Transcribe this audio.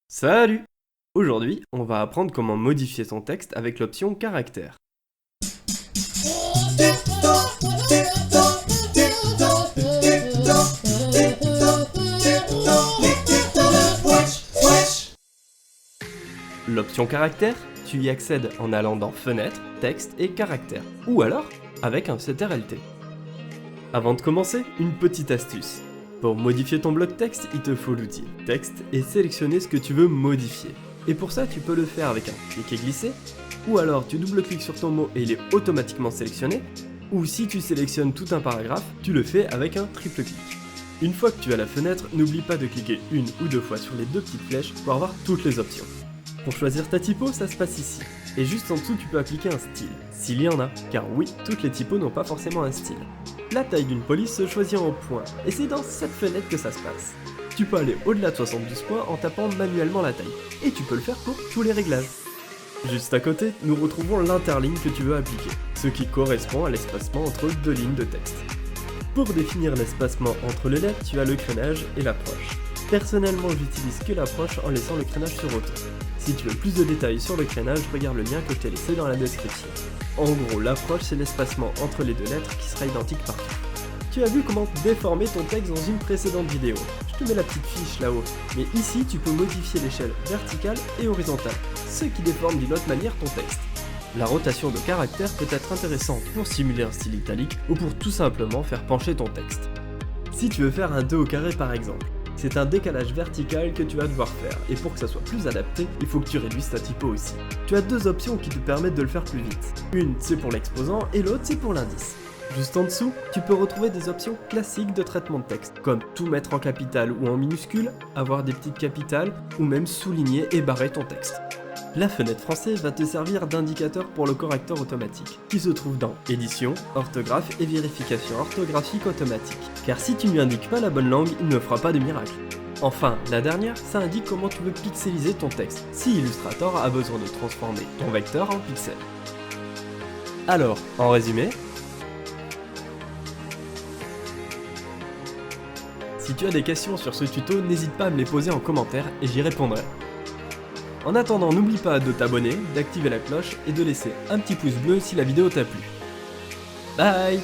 Salut! Aujourd'hui, on va apprendre comment modifier son texte avec l'option caractère. L'option caractère, tu y accèdes en allant dans Fenêtre, Texte et Caractère, ou alors avec un CTRL-T. Avant de commencer, une petite astuce. Pour modifier ton bloc texte, il te faut l'outil Texte et sélectionner ce que tu veux modifier. Et pour ça, tu peux le faire avec un clic et glisser, ou alors tu double-cliques sur ton mot et il est automatiquement sélectionné, ou si tu sélectionnes tout un paragraphe, tu le fais avec un triple clic. Une fois que tu as la fenêtre, n'oublie pas de cliquer une ou deux fois sur les deux petites flèches pour avoir toutes les options. Pour choisir ta typo, ça se passe ici. Et juste en dessous, tu peux appliquer un style, s'il y en a, car oui, toutes les typos n'ont pas forcément un style. La taille d'une police se choisit en points, et c'est dans cette fenêtre que ça se passe. Tu peux aller au-delà de 72 points en tapant manuellement la taille, et tu peux le faire pour tous les réglages. Juste à côté, nous retrouvons l'interligne que tu veux appliquer, ce qui correspond à l'espacement entre deux lignes de texte. Pour définir l'espacement entre les lettres, tu as le crénage et l'approche. Personnellement, j'utilise que l'approche en laissant le crénage sur auto. Si tu veux plus de détails sur le crénage, regarde le lien que je t'ai laissé dans la description. En gros, l'approche, c'est l'espacement entre les deux lettres qui sera identique partout. Tu as vu comment déformer ton texte dans une précédente vidéo. Je te mets la petite fiche là-haut. Mais ici, tu peux modifier l'échelle verticale et horizontale, ce qui déforme d'une autre manière ton texte. La rotation de caractère peut être intéressante pour simuler un style italique ou pour tout simplement faire pencher ton texte. Si tu veux faire un 2 au carré par exemple, c'est un décalage vertical que tu vas devoir faire, et pour que ça soit plus adapté, il faut que tu réduises ta typo aussi. Tu as deux options qui te permettent de le faire plus vite. Une, c'est pour l'exposant, et l'autre, c'est pour l'indice. Juste en dessous, tu peux retrouver des options classiques de traitement de texte, comme tout mettre en capital ou en minuscule, avoir des petites capitales, ou même souligner et barrer ton texte. La fenêtre français va te servir d'indicateur pour le correcteur automatique, qui se trouve dans Édition, Orthographe et Vérification orthographique automatique. Car si tu ne lui indiques pas la bonne langue, il ne fera pas de miracle. Enfin, la dernière, ça indique comment tu veux pixeliser ton texte, si Illustrator a besoin de transformer ton vecteur en pixel. Alors, en résumé, si tu as des questions sur ce tuto, n'hésite pas à me les poser en commentaire et j'y répondrai. En attendant, n'oublie pas de t'abonner, d'activer la cloche et de laisser un petit pouce bleu si la vidéo t'a plu. Bye!